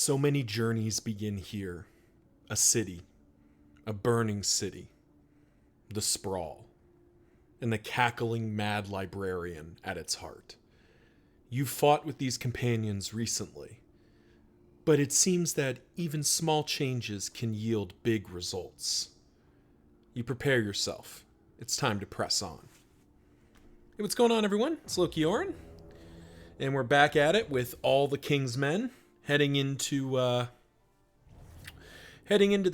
So many journeys begin here. A city, a burning city, the sprawl, and the cackling mad librarian at its heart. You fought with these companions recently, but it seems that even small changes can yield big results. You prepare yourself. It's time to press on. Hey, what's going on, everyone? It's Loki Oren, and we're back at it with all the King's Men, heading into the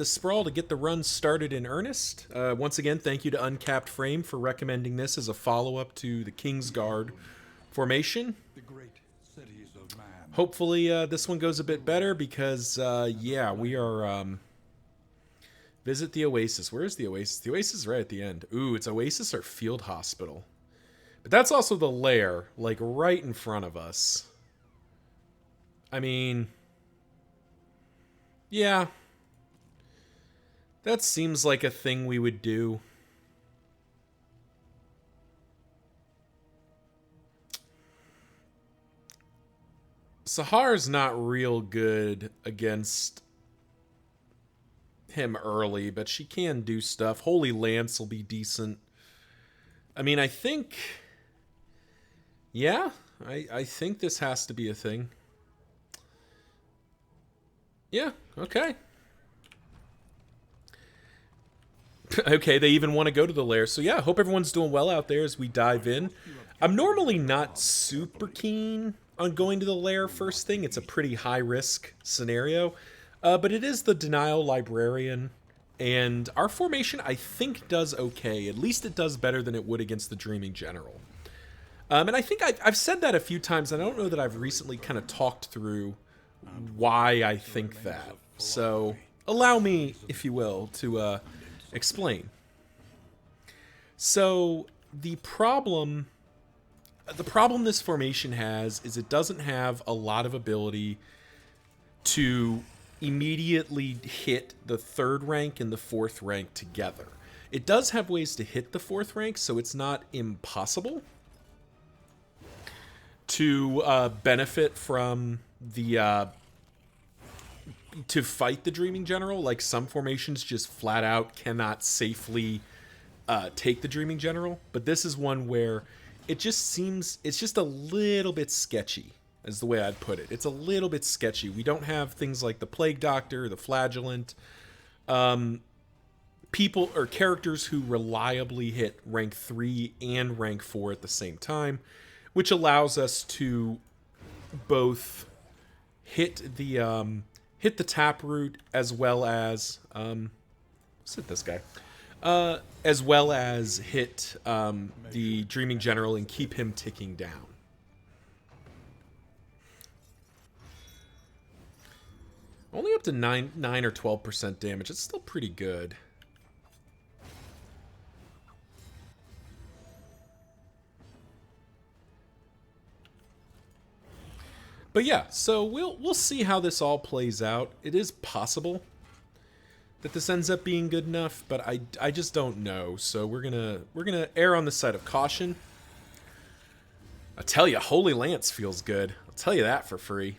sprawl to get the run started in earnest. Once again, thank you to Uncapped Frame for recommending this as a follow-up to the King's Guard formation. The great cities of man. Hopefully this one goes a bit better because, yeah, we are... visit the Oasis. Where is the Oasis? The Oasis is right at the end. Ooh, it's Oasis or Field Hospital. But that's also the lair, like, right in front of us. I mean... yeah. That seems like a thing we would do. Sahar's not real good against him early, but she can do stuff. Holy Lance will be decent. I mean, I think... yeah, I think this has to be a thing. Yeah, okay. Okay, they even want to go to the lair. So yeah, hope everyone's doing well out there as we dive in. I'm normally not super keen on going to the lair first thing. It's a pretty high-risk scenario. But it is the Denial Librarian. And our formation, I think, does okay. At least it does better than it would against the Dreaming General. And I think I've said that a few times, and I don't know that I've recently kind of talked through why I think that. So allow me, if you will, to... explain. So the problem this formation has is it doesn't have a lot of ability to immediately hit the third rank and the fourth rank together. It does have ways to hit the fourth rank, so it's not impossible to benefit from the to fight the Dreaming General. Like, some formations just flat out cannot safely take the Dreaming General. But this is one where it just seems... it's just a little bit sketchy, is the way I'd put it. It's a little bit sketchy. We don't have things like the Plague Doctor, the Flagellant. People or characters who reliably hit rank 3 and rank 4 at the same time, which allows us to both hit the Taproot as well as let's hit this guy, as well as hit the Dreaming General and keep him ticking down. Only up to 9 or 12% damage. It's still pretty good. But yeah, so we'll see how this all plays out. It is possible that this ends up being good enough, but I just don't know. So we're gonna err on the side of caution. I tell you, Holy Lance feels good. I'll tell you that for free.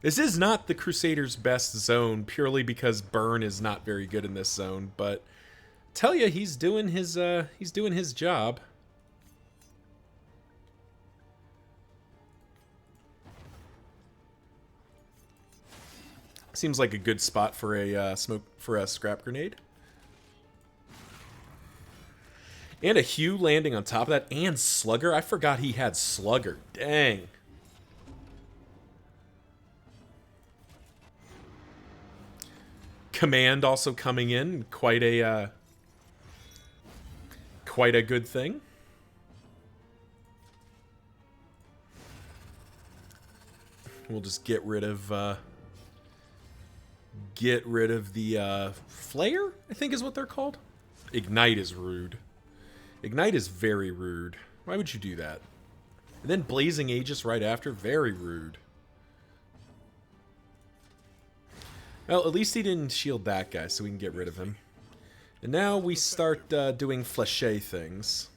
This is not the Crusaders' best zone purely because Burn is not very good in this zone, but I tell you, he's doing his job. Seems like a good spot for a scrap grenade. And a Hugh landing on top of that, and Slugger. I forgot he had Slugger. Dang. Command also coming in, quite a good thing. We'll just get rid of the Flare, I think is what they're called. Ignite is rude. Ignite is very rude. Why would you do that? And then Blazing Aegis right after, very rude. Well, at least he didn't shield that guy, so we can get rid of him. And now we start doing Fléché things.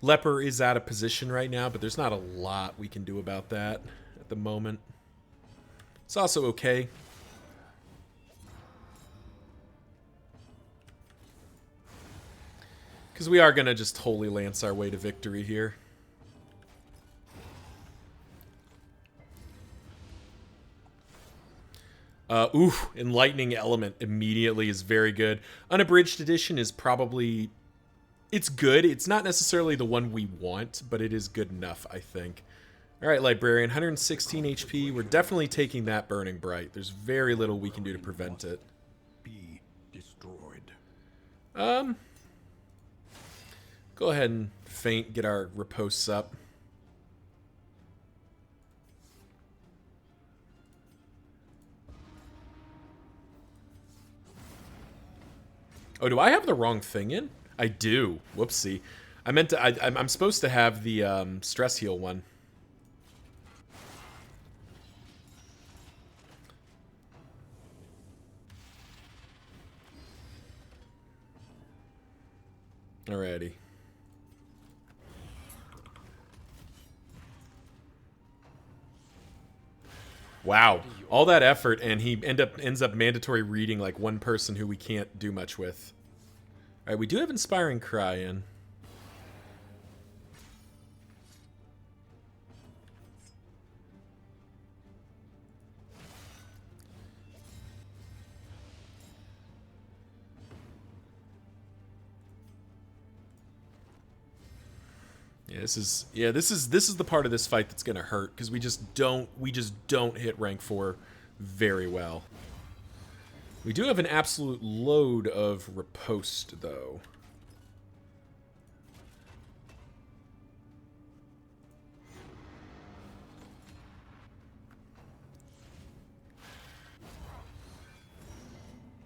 Leper is out of position right now, but there's not a lot we can do about that at the moment. It's also okay. Because we are going to just Holy Lance our way to victory here. Enlightening Element immediately is very good. Unabridged Edition is probably... It's good. It's not necessarily the one we want, but it is good enough, I think. Alright, Librarian, 116 HP. We're definitely taking that Burning Bright. There's very little we can do to prevent it. Be destroyed. Go ahead and faint, get our riposts up. Oh, do I have the wrong thing in? I do. Whoopsie. I meant to... I'm supposed to have the stress heal one. Alrighty. Wow. All that effort, and he ends up mandatory reading like one person who we can't do much with. Alright, we do have Inspiring Cry in. Yeah, this is the part of this fight that's gonna hurt, because we just don't hit rank 4 very well. We do have an absolute load of riposte, though.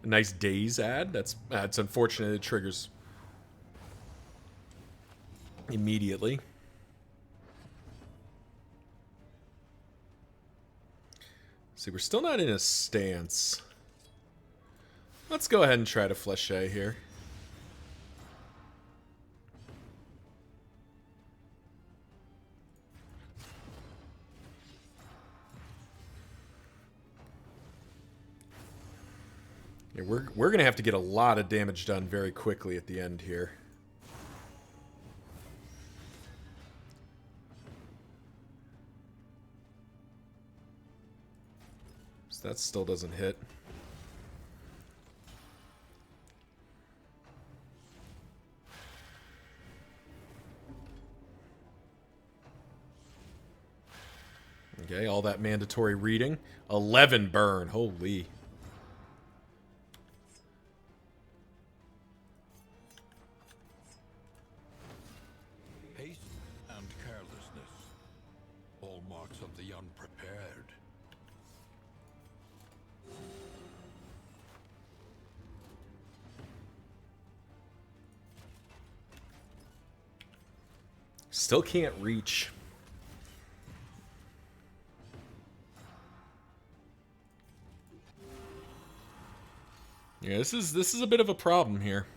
A nice daze ad. That's unfortunate. It triggers immediately. See, we're still not in a stance. Let's go ahead and try to Fléché here. Yeah, we're gonna have to get a lot of damage done very quickly at the end here. So that still doesn't hit. Okay, all that mandatory reading. 11 burn, holy. Haste and carelessness. All marks of the unprepared. Still can't reach. Yeah, this is a bit of a problem here.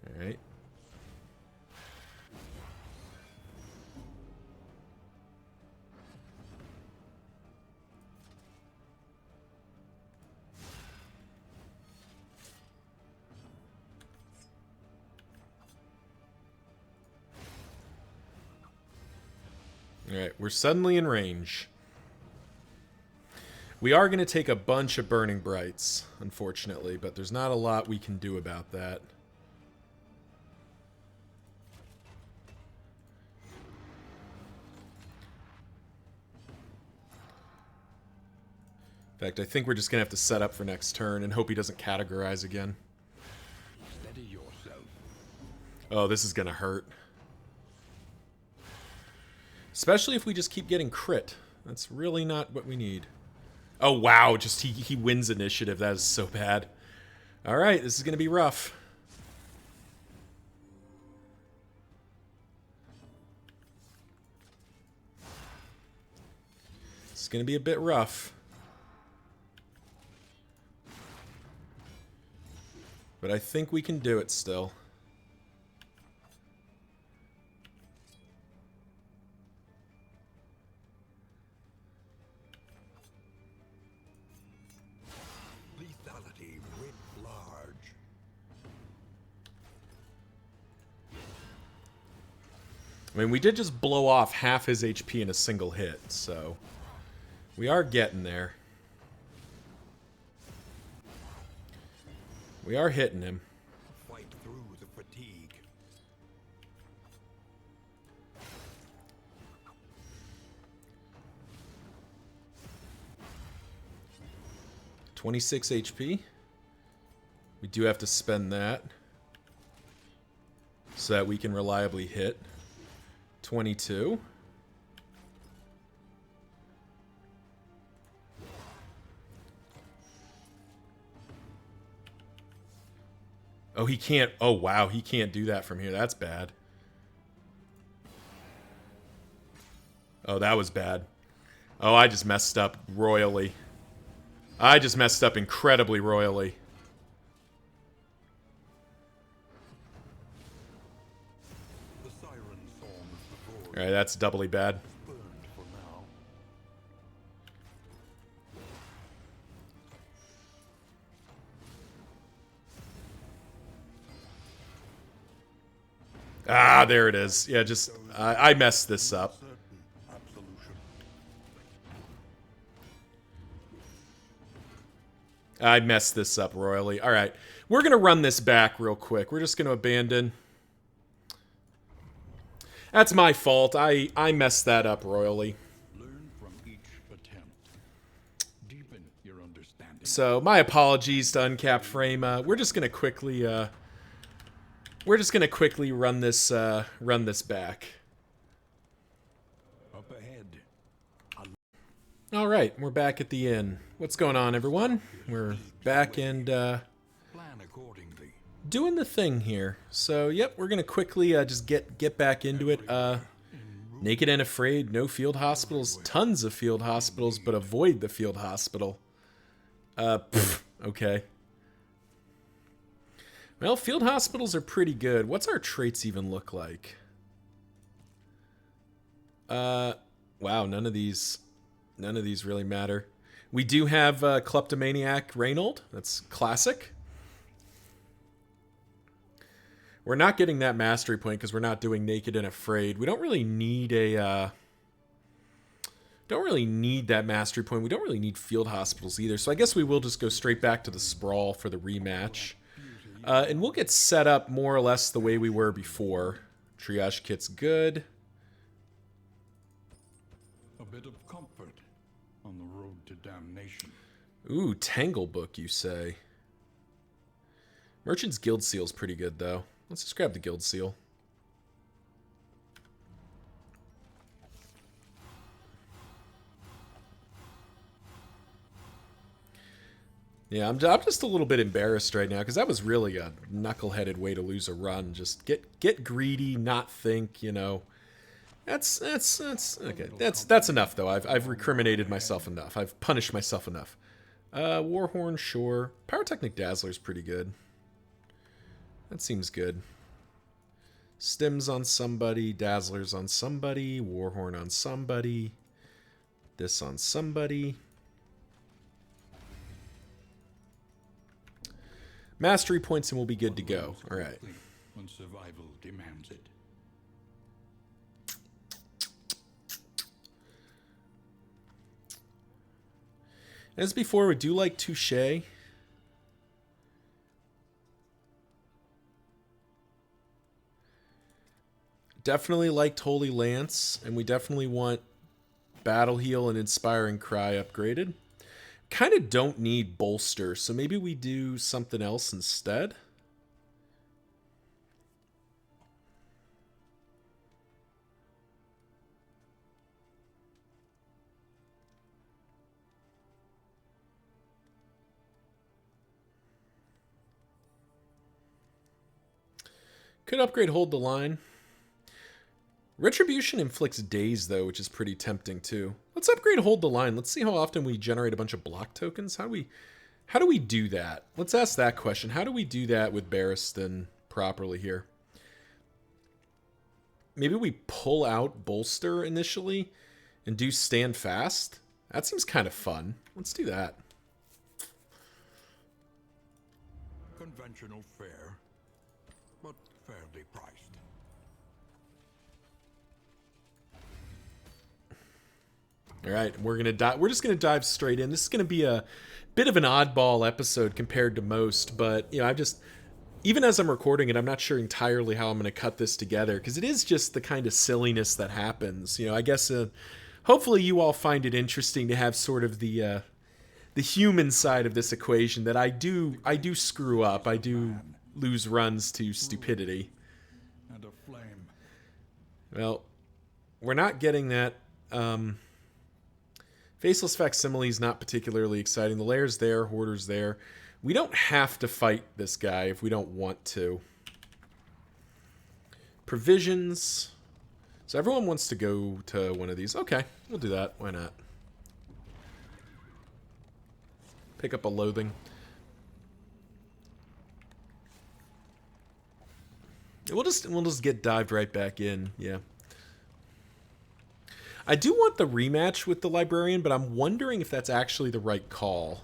All right. Alright, we're suddenly in range. We are going to take a bunch of Burning Brights, unfortunately, but there's not a lot we can do about that. In fact, I think we're just going to have to set up for next turn and hope he doesn't categorize again. Steady yourself. Oh, this is going to hurt. Especially if we just keep getting crit. That's really not what we need. Oh, wow. Just he wins initiative. That is so bad. All right, this is going to be rough. It's going to be a bit rough. But I think we can do it still. Lethality writ large. I mean, we did just blow off half his HP in a single hit, so we are getting there. We are hitting him. Fight through the fatigue. $26 HP. We do have to spend that so that we can reliably hit. 22. Oh, he can't. Oh, wow. He can't do that from here. That's bad. Oh, that was bad. Oh, I just messed up royally. I just messed up incredibly royally. The siren song of the void Alright, that's doubly bad. burned for now. Ah, there it is. Yeah, just... I messed this up. Certain absolution. I messed this up royally. Alright, we're going to run this back real quick. We're just going to abandon. That's my fault. I messed that up royally. Learn from each attempt. Deepen your understanding. So, my apologies to Uncapped Frame. We're just going to quickly... we're just going to quickly run this back. Up ahead. Alright, we're back at the inn. What's going on, everyone? We're back and Plan accordingly. doing the thing here. So, yep, we're going to quickly just get back into it. Naked and Afraid, no field hospitals, tons of field hospitals, but avoid the field hospital. Okay. Well, field hospitals are pretty good. What's our traits even look like? Wow, none of these really matter. We do have Kleptomaniac Reynold. That's classic. We're not getting that mastery point because we're not doing Naked and Afraid. We don't really need a... don't really need that mastery point. We don't really need field hospitals either. So I guess we will just go straight back to the Sprawl for the rematch. And we'll get set up more or less the way we were before. Triage kit's good. A bit of comfort on the road to damnation. Ooh, Tangle Book, you say. Merchant's Guild Seal's pretty good, though. Let's just grab the Guild Seal. Yeah, I'm just a little bit embarrassed right now, because that was really a knuckleheaded way to lose a run. Just get greedy, not think, you know. That's okay. That's enough though. I've recriminated myself enough. I've punished myself enough. Warhorn, sure. Pyrotechnic Dazzler's pretty good. That seems good. Stims on somebody, Dazzler's on somebody, Warhorn on somebody, this on somebody. Mastery points and we'll be good to go. All right. When survival demands it. As before, we do like Touché. Definitely liked Holy Lance, and we definitely want Battle Heal and Inspiring Cry upgraded. Kind of don't need Bolster, so maybe we do something else instead. Could upgrade Hold the Line. Retribution inflicts daze, though, which is pretty tempting, too. Let's upgrade Hold the Line. Let's see how often we generate a bunch of block tokens. How How do we do that? Let's ask that question. How do we do that with Barristan properly here? Maybe we pull out Bolster initially and do Stand Fast? That seems kind of fun. Let's do that. Conventional fare, but fairly priced. All right, we're just gonna dive straight in. This is gonna be a bit of an oddball episode compared to most, but you know, even as I'm recording it, I'm not sure entirely how I'm gonna cut this together because it is just the kind of silliness that happens. You know, I guess hopefully you all find it interesting to have sort of the human side of this equation that I do screw up. I do lose runs to stupidity. And a flame. Well, we're not getting that. Faceless Facsimile is not particularly exciting. The Lair's there, Hoarder's there. We don't have to fight this guy if we don't want to. Provisions. So everyone wants to go to one of these. Okay, we'll do that. Why not? Pick up a loathing. We'll just get dived right back in. Yeah. I do want the rematch with the Librarian, but I'm wondering if that's actually the right call.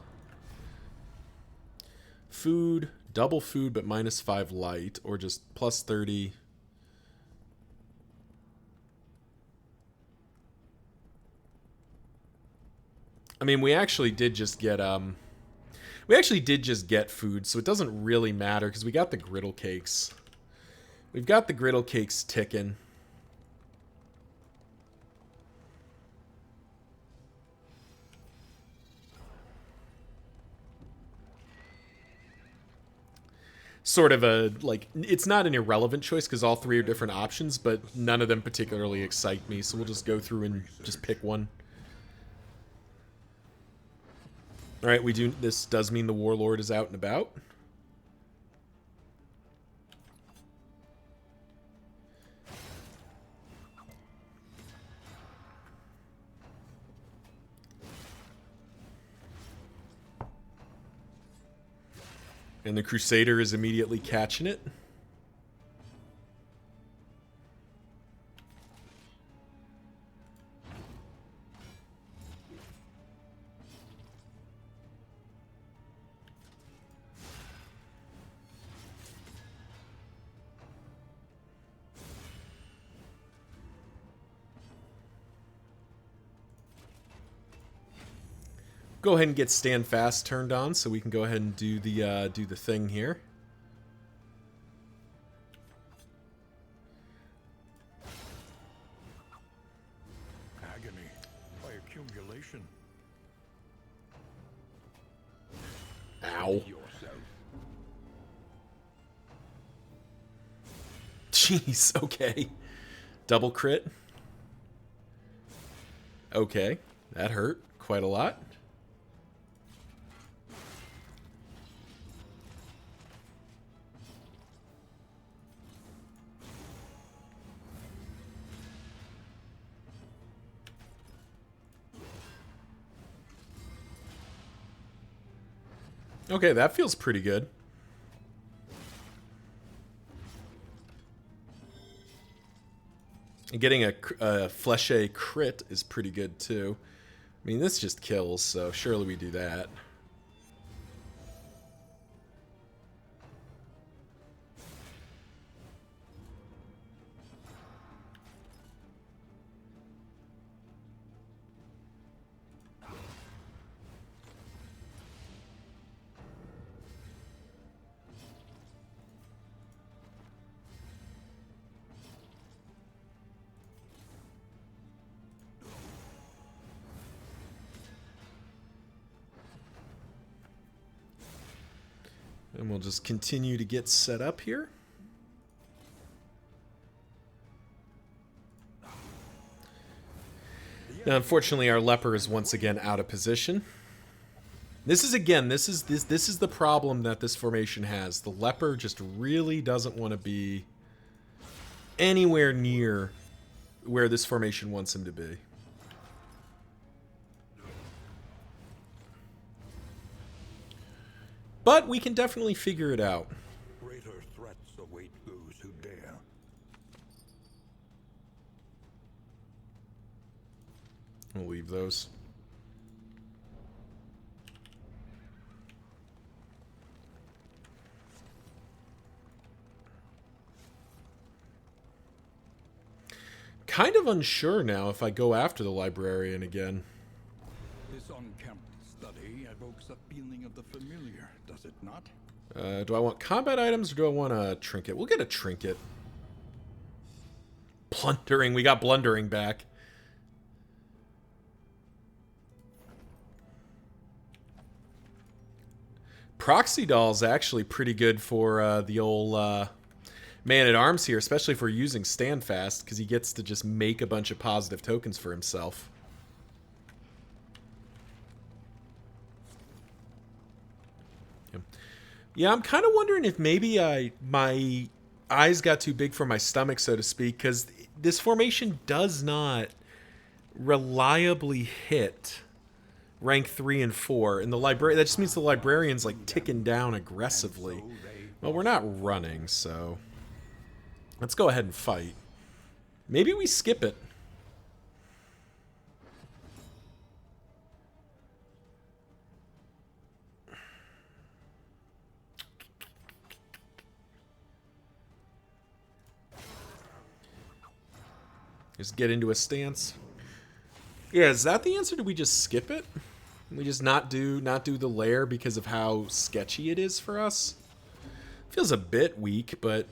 Food, double food, but -5 light, or just plus 30. I mean, we actually did just get food, so it doesn't really matter because we got the griddle cakes. We've got the griddle cakes ticking. Sort of a, like, it's not an irrelevant choice because all three are different options, but none of them particularly excite me, so we'll just go through and just pick one. Alright, this does mean the Warlord is out and about. And the Crusader is immediately catching it. Go ahead and get Stand Fast turned on so we can go ahead and do the thing here. Agony by accumulation. Ow. Yourself. Jeez, okay. Double crit. Okay, that hurt quite a lot. Okay, that feels pretty good. And getting a Fleshe crit is pretty good too. I mean, this just kills, so surely we do that. And we'll just continue to get set up here. Now, unfortunately, our leper is once again out of position. This is the problem that this formation has. The leper just really doesn't want to be anywhere near where this formation wants him to be. but we can definitely figure it out. Greater threats await those who dare. We'll leave those. Kind of unsure now if I go after the librarian again. This on-campus study evokes a feeling of the familiar, does it not? Do I want combat items or do I want a trinket? We'll get a trinket. Blundering. We got blundering back. Proxy doll's actually pretty good for the old man-at-arms here, especially if we're using Standfast, because he gets to just make a bunch of positive tokens for himself. Yeah, I'm kind of wondering if maybe my eyes got too big for my stomach, so to speak, because this formation does not reliably hit rank 3 and 4, and the that just means the librarian's like ticking down aggressively. Well, we're not running, so let's go ahead and fight. Maybe we skip it. Just get into a stance. Yeah, is that the answer? Do we just skip it? We just not do the lair because of how sketchy it is for us? Feels a bit weak, but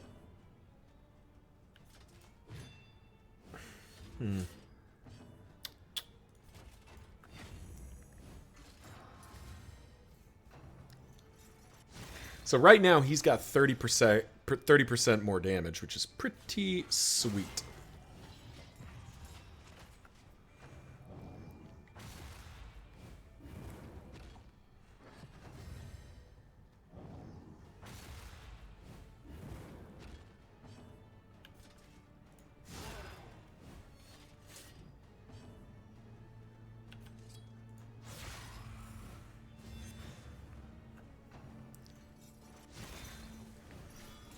So right now he's got 30% more damage, which is pretty sweet.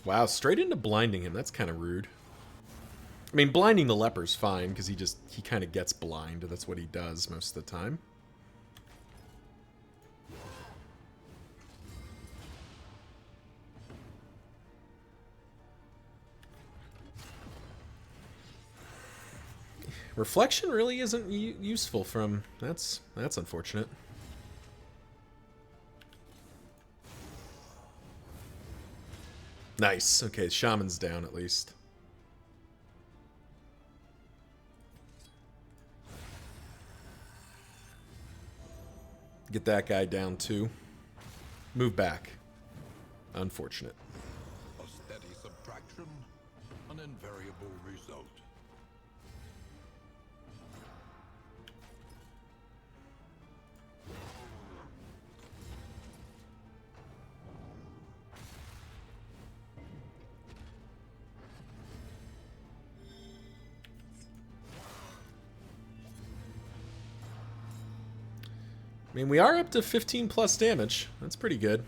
Wow, straight into blinding him. That's kind of rude. I mean, blinding the leper's fine, because he kind of gets blind. That's what he does most of the time. Reflection really isn't useful from... That's unfortunate. Nice. Okay, Shaman's down at least. Get that guy down too. Move back. Unfortunate. A steady subtraction, an invariable result. I mean, we are up to 15 plus damage. That's pretty good.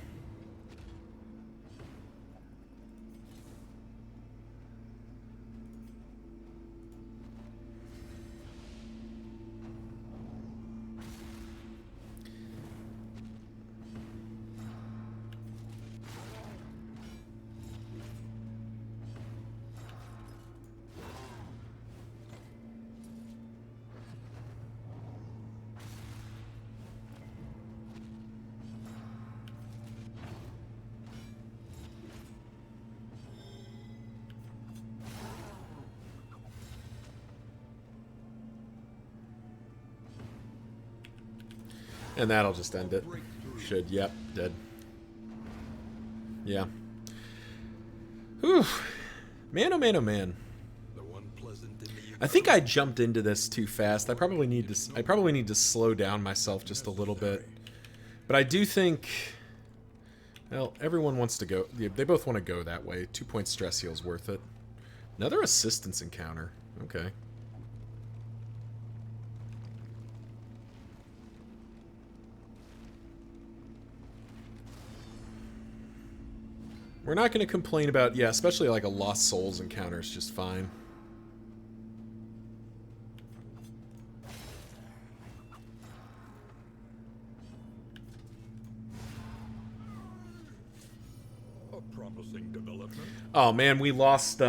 And that'll just end it. Should, yep, dead. Yeah. Whew. Man, oh man, oh man. I think I jumped into this too fast. I probably need to slow down myself just a little bit. But I do think, well, everyone wants to go. They both want to go that way. 2-point stress heal's worth it. Another assistance encounter. Okay. We're not going to complain about, yeah, especially like a Lost Souls encounter is just fine. A promising development. Oh man, we lost.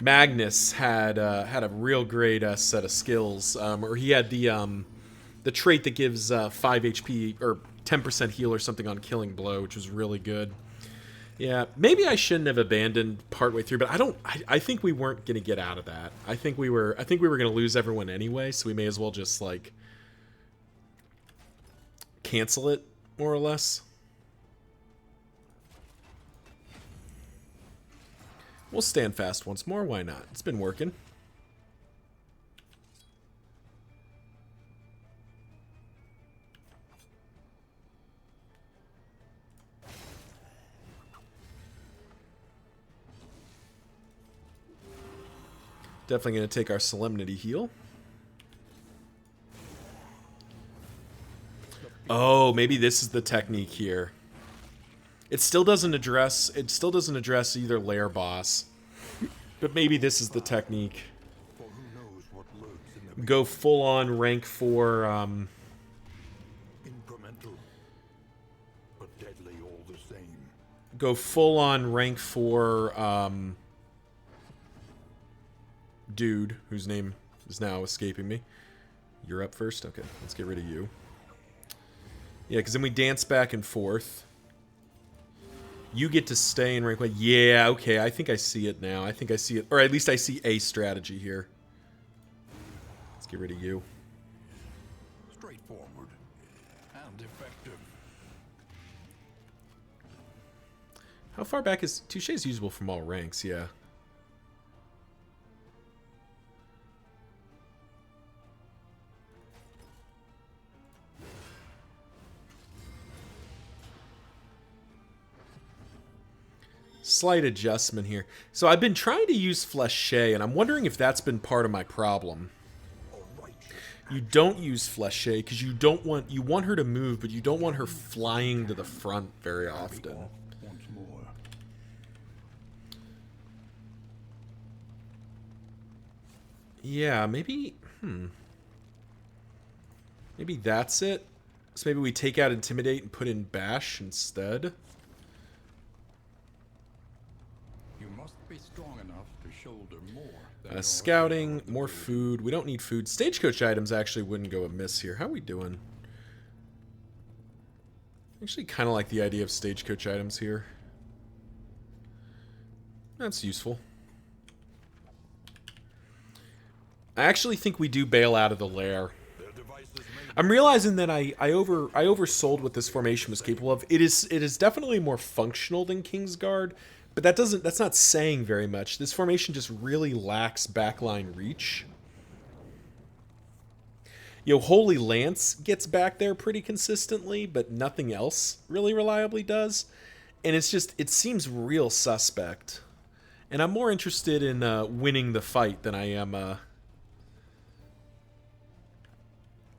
Magnus had a real great set of skills, or he had the trait that gives 5 HP or 10% heal or something on Killing Blow, which was really good. Yeah, maybe I shouldn't have abandoned partway through, but I think we weren't gonna get out of that. I think we were gonna lose everyone anyway, so we may as well just like cancel it more or less. We'll stand fast once more. Why not? It's been working. Definitely going to take our Solemnity heal. Oh, maybe this is the technique here. It still doesn't address either lair boss. But maybe this is the technique. For who knows what lurks in the Go full on rank 4 incremental, but deadly all the same. go full on rank 4 dude whose name is now escaping me. You're up first? Okay, let's get rid of you. Yeah, because then we dance back and forth. You get to stay in rank 1. Yeah, okay, I think I see it now. I think I see it. Or at least I see a strategy here. Let's get rid of you. Straightforward and effective. How far back is... Touche is usable from all ranks, yeah. Slight adjustment here. So I've been trying to use Flèche, and I'm wondering if that's been part of my problem. All right. You don't use Flèche because you want her to move, but you don't want her flying to the front very often. Once more. Yeah, maybe maybe that's it. So maybe we take out Intimidate and put in Bash instead. You must be strong enough to shoulder more than your Scouting, more food. We don't need food. Stagecoach items actually wouldn't go amiss here. How are we doing? Actually kind of like the idea of stagecoach items here. That's useful. I actually think we do bail out of the lair. Their devices may I'm realizing that I oversold what this formation was capable of. It is definitely more functional than Kingsguard, but that's not saying very much. This formation just really lacks backline reach. You know, Holy Lance gets back there pretty consistently, but nothing else really reliably does. And it seems real suspect. And I'm more interested in winning the fight than I am...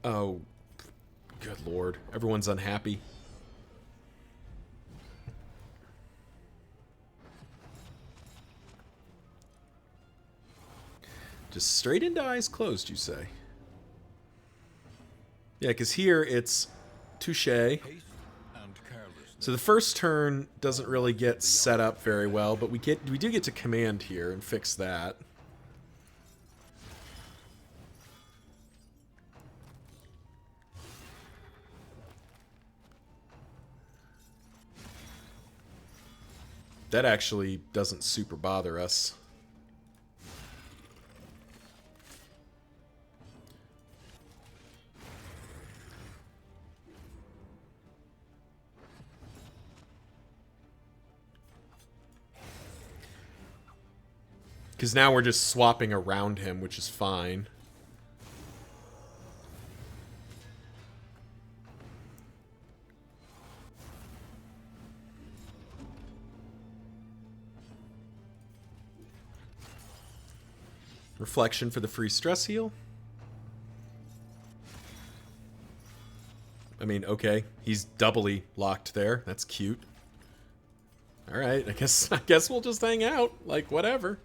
Oh, good lord. Everyone's unhappy. Just straight into eyes closed, you say? Yeah, because here it's Touche. haste and carelessness. So the first turn doesn't really get set up very well, but we do get to command here and fix that. That actually doesn't super bother us. Because now we're just swapping around him, which is fine. Reflection for the free stress heal. I mean, okay, he's doubly locked there. That's cute. Alright, I guess we'll just hang out. Like, whatever.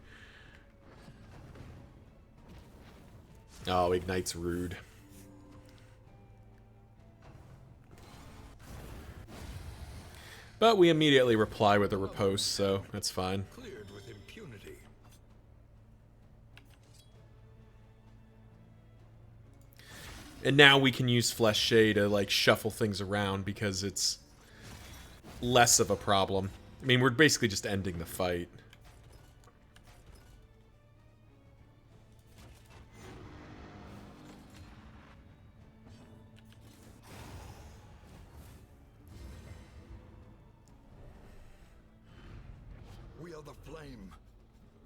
Oh, Ignite's rude. But we immediately reply with a riposte, so that's fine. Cleared with impunity. And now we can use Flesh Shade to, like, shuffle things around because it's less of a problem. I mean, we're basically just ending the fight. We are the flame,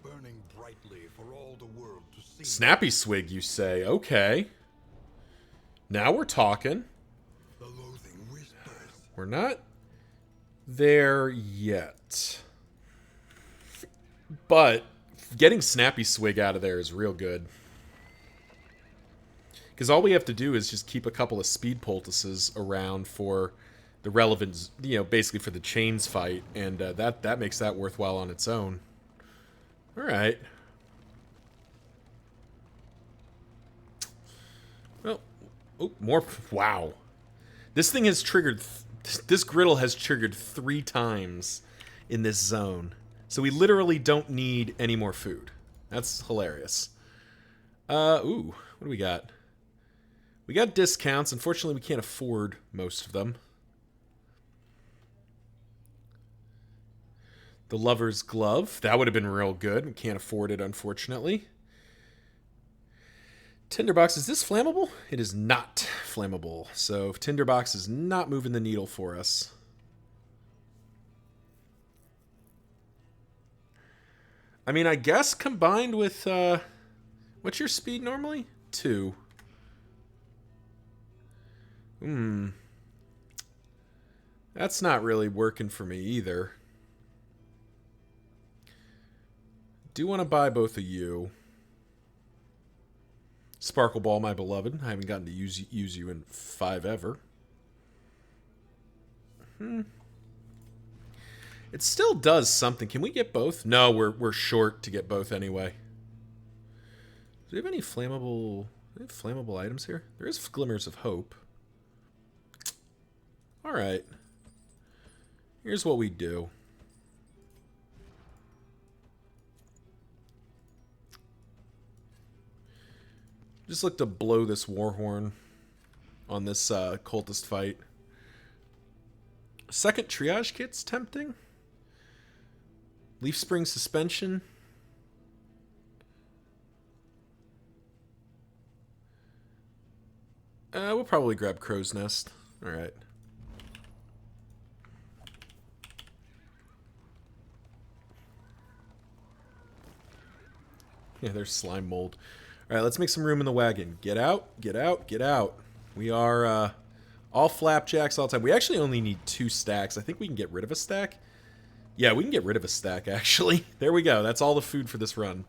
burning brightly for all the world to see. Snappy Swig, you say? Okay. Now we're talking. The loathing whispers. We're not there yet. But getting Snappy Swig out of there is real good. Because all we have to do is just keep a couple of speed poultices around for the relevant, you know, basically for the chains fight, and that makes that worthwhile on its own. All right. Well, oh, more. Wow, this thing has triggered. This griddle has triggered 3 times in this zone, so we literally don't need any more food. That's hilarious. Ooh, what do we got? We got discounts. Unfortunately, we can't afford most of them. The Lover's Glove. That would have been real good. We can't afford it, unfortunately. Tinderbox. Is this flammable? It is not flammable. So Tinderbox is not moving the needle for us. I mean, I guess combined with... what's your speed normally? 2. That's not really working for me either. Do want to buy both of you. Sparkle Ball, my beloved. I haven't gotten to use you in 5 ever. It still does something. Can we get both? No, we're short to get both anyway. Do we have any flammable items here? There is Glimmers of Hope. All right. Here's what we do. Just look to blow this Warhorn on this cultist fight. Second triage kit's tempting. Leaf Spring Suspension. We'll probably grab Crow's Nest. All right. Yeah, there's slime mold. All right, let's make some room in the wagon. Get out, get out, get out. We are all flapjacks all the time. We actually only need 2 stacks. I think we can get rid of a stack. Yeah, we can get rid of a stack, actually. There we go. That's all the food for this run.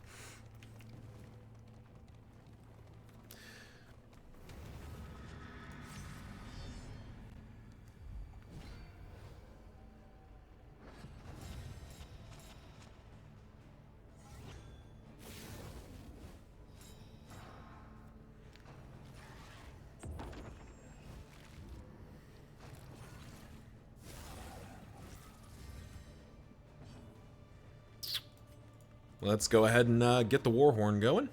Let's go ahead and get the Warhorn going.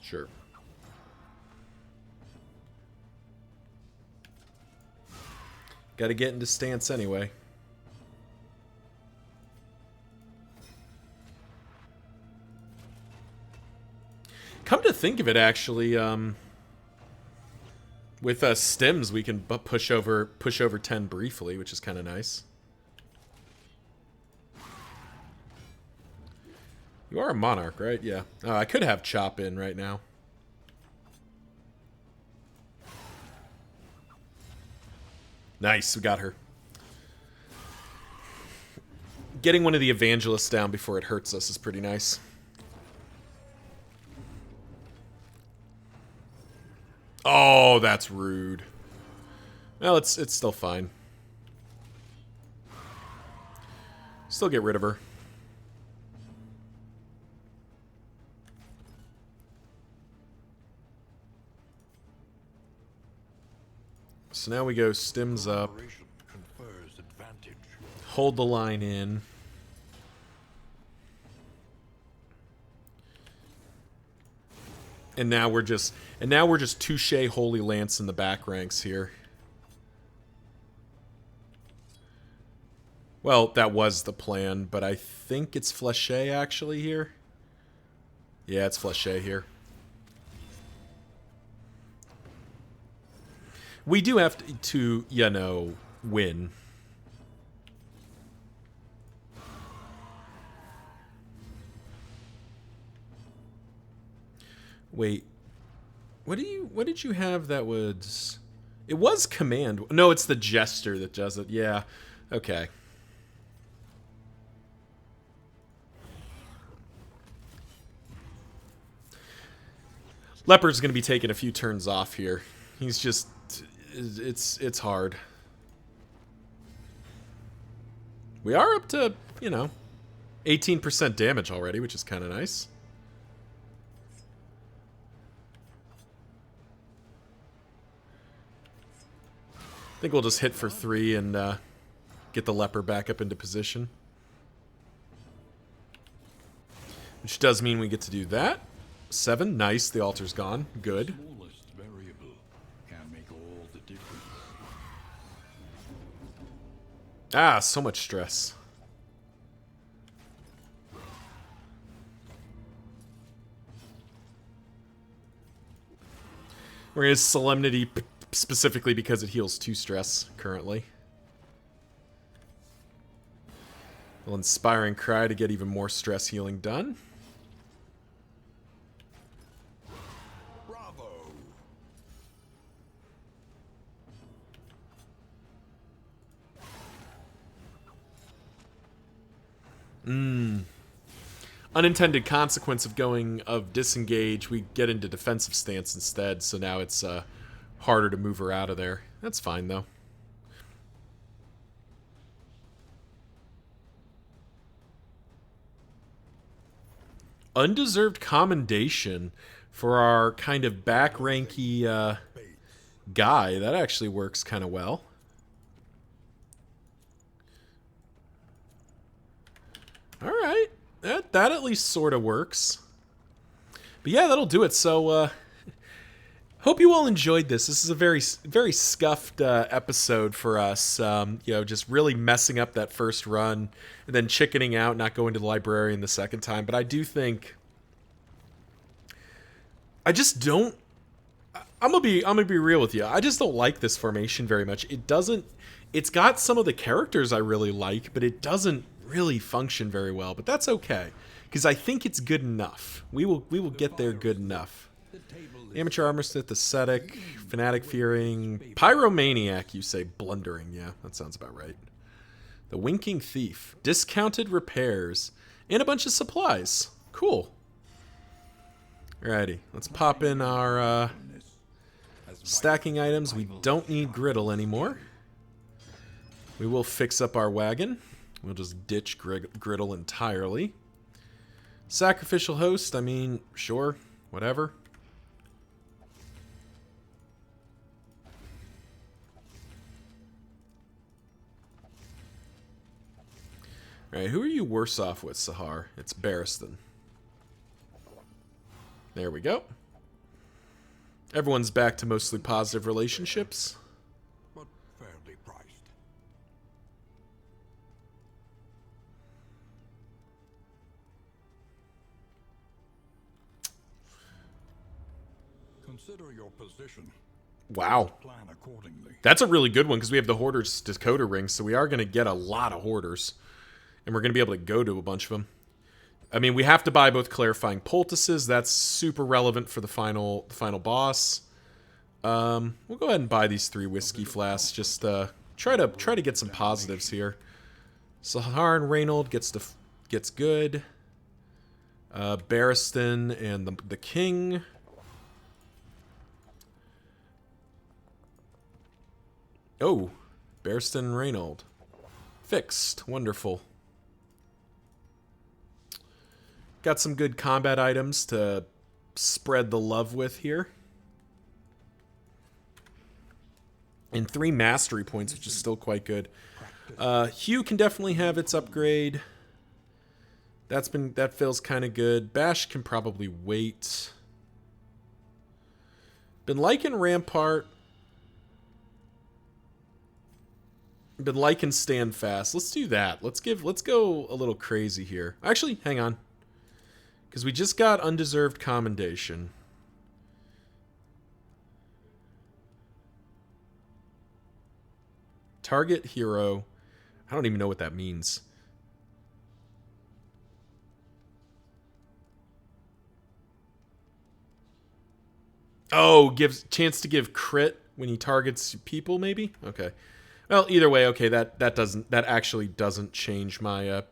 Sure. Got to get into stance anyway. Come to think of it, actually, with stims, we can push over 10 briefly, which is kind of nice. You are a monarch, right? Yeah. Oh, I could have Chop in right now. Nice, we got her. Getting one of the evangelists down before it hurts us is pretty nice. Oh, that's rude. Well, it's still fine. Still get rid of her. So now we go stims up. Operation confers advantage. Hold the line in. And now we're just touche Holy Lance in the back ranks here. Well, that was the plan, but I think it's Fléché actually here. Yeah, it's Fléché here. We do have to, you know, win. Wait. What did you have that was... It was command. No, it's the jester that does it. Yeah. Okay. Leopard's going to be taking a few turns off here. He's just... It's hard. We are up to, you know, 18% damage already, which is kind of nice. I think we'll just hit for 3 and get the leper back up into position. Which does mean we get to do that. 7, nice, the altar's gone. Good. Smallest variable can make all the difference. Ah, so much stress. Whereas Solemnity specifically because it heals 2 stress currently. We'll Inspiring Cry to get even more stress healing done. Bravo! Unintended consequence of disengage, we get into defensive stance instead, so now it's harder to move her out of there. That's fine though. Undeserved commendation for our kind of back ranky guy. That actually works kind of well. Alright. That at least sort of works. But yeah, that'll do it. So, hope you all enjoyed this. This is a very scuffed episode for us. You know, just really messing up that first run and then chickening out, not going to the librarian the second time. But I do think... I just don't... I'm gonna be real with you. I just don't like this formation very much. It doesn't... It's got some of the characters I really like, but it doesn't really function very well. But that's okay, because I think it's good enough. We will get there good enough. Amateur Armorsmith, Ascetic, Fanatic Fearing, Pyromaniac, you say Blundering. Yeah, that sounds about right. The Winking Thief, Discounted Repairs, and a bunch of supplies. Cool. Alrighty, let's pop in our stacking items. We don't need Griddle anymore. We will fix up our wagon. We'll just ditch Griddle entirely. Sacrificial Host, I mean, sure, whatever. Alright, who are you worse off with, Sahar? It's Barristan. There we go. Everyone's back to mostly positive relationships. But fairly priced. Consider your position. Wow. Plan accordingly. That's a really good one because we have the Hoarder's Decoder Ring, so we are going to get a lot of Hoarders. And we're going to be able to go to a bunch of them. I mean, we have to buy both Clarifying Poultices. That's super relevant for the final boss. We'll go ahead and buy these 3 whiskey flasks. Just try to get some positives here. Sahar and Reynold gets good. Barristan and the King. Oh, Bearston Reynold. Fixed. Wonderful. Got some good combat items to spread the love with here. And 3 mastery points, which is still quite good. Hugh can definitely have its upgrade. That feels kind of good. Bash can probably wait. Been liking Rampart. Been liking Stand Fast. Let's do that. Let's go a little crazy here. Actually, hang on. Because we just got Undeserved Commendation. Target hero. I don't even know what that means. Oh, gives chance to give crit when he targets people, maybe? Okay. Well, either way, okay, that actually doesn't change my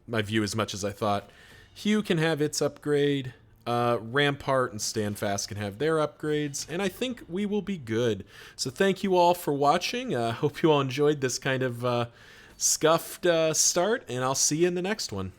my view as much as I thought. Hugh can have its upgrade. Rampart and Standfast can have their upgrades, and I think we will be good. So thank you all for watching. Hope you all enjoyed this kind of scuffed start, and I'll see you in the next one.